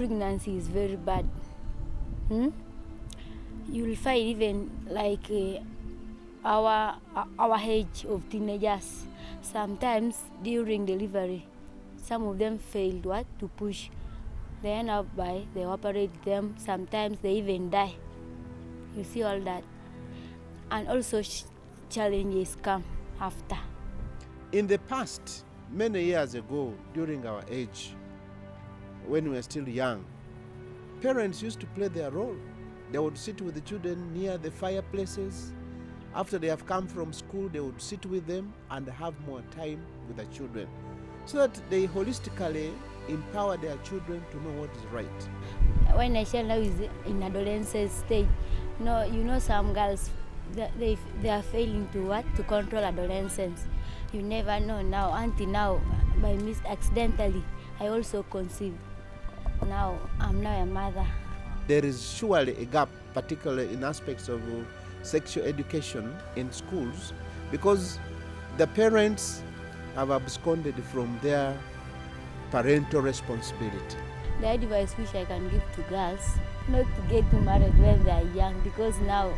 pregnancy is very bad. You'll find even like our age of teenagers, sometimes during delivery, some of them failed to push. They end up they operate them, sometimes they even die. You see all that. And also challenges come after. In the past, many years ago, during our age, when we were still young, parents used to play their role. They would sit with the children near the fireplaces. After they have come from school, they would sit with them and have more time with the children, so that they holistically empower their children to know what is right. When a child now is in adolescence stage, some girls, they are failing to control adolescence. You never know now. Until now, by accidentally, I also conceived. Now I'm now a mother. There is surely a gap, particularly in aspects of sexual education in schools, because the parents have absconded from their parental responsibility. The advice which I can give to girls, not to get married when they are young, because now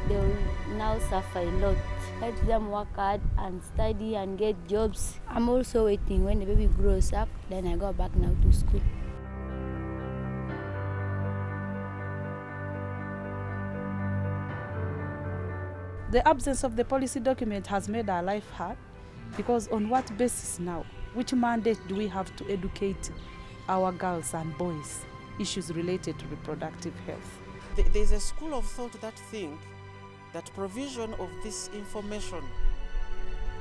they will now suffer a lot. Let them work hard and study and get jobs. I'm also waiting when the baby grows up, then I go back now to school. The absence of the policy document has made our life hard, because on what basis now? Which mandate do we have to educate our girls and boys issues related to reproductive health? There's a school of thought that think that provision of this information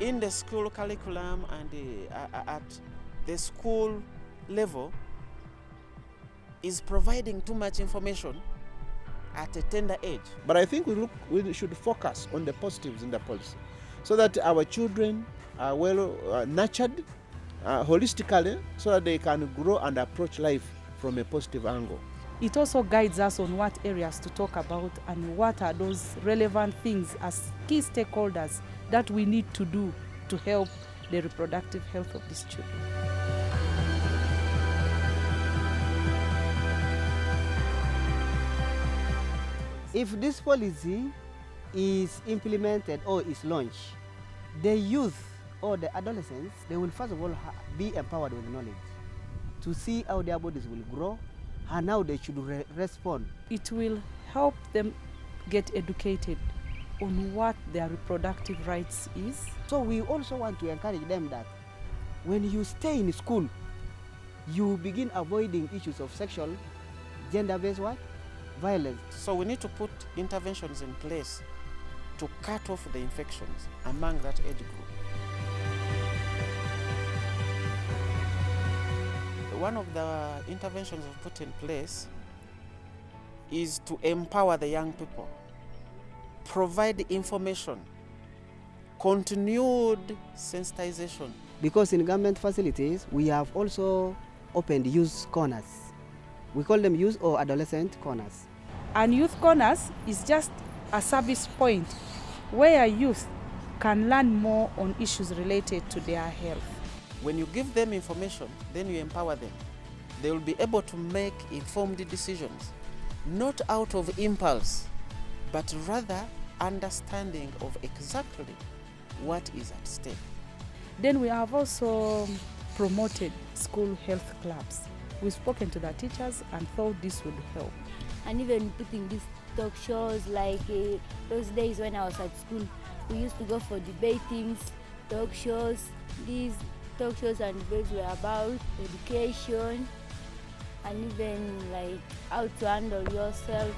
in the school curriculum and at the school level is providing too much information at a tender age. But I think we should focus on the positives in the policy, so that our children are well nurtured holistically, so that they can grow and approach life from a positive angle. It also guides us on what areas to talk about and what are those relevant things as key stakeholders that we need to do to help the reproductive health of these children. If this policy is implemented or is launched, the youth or the adolescents, they will first of all be empowered with knowledge to see how their bodies will grow and how they should respond. It will help them get educated on what their reproductive rights is. So we also want to encourage them that when you stay in school, you begin avoiding issues of sexual, gender-based violence. So we need to put interventions in place to cut off the infections among that age group. One of the interventions we've put in place is to empower the young people, provide information, continued sensitization. Because in government facilities, we have also opened youth corners. We call them youth or adolescent corners. And youth corners is just a service point where youth can learn more on issues related to their health. When you give them information, then you empower them. They will be able to make informed decisions, not out of impulse, but rather understanding of exactly what is at stake. Then we have also promoted school health clubs. We've spoken to the teachers and thought this would help. And even putting these talk shows, like those days when I was at school, we used to go for debatings, talk shows. These talk shows and debates were about education and even like how to handle yourself.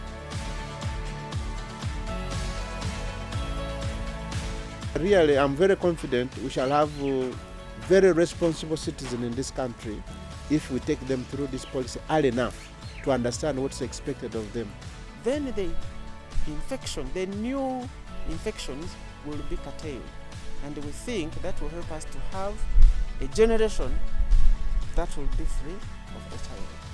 Really, I'm very confident we shall have very responsible citizens in this country if we take them through this policy early enough to understand what's expected of them. Then the new infections will be curtailed. And we think that will help us to have a generation that will be free of HIV.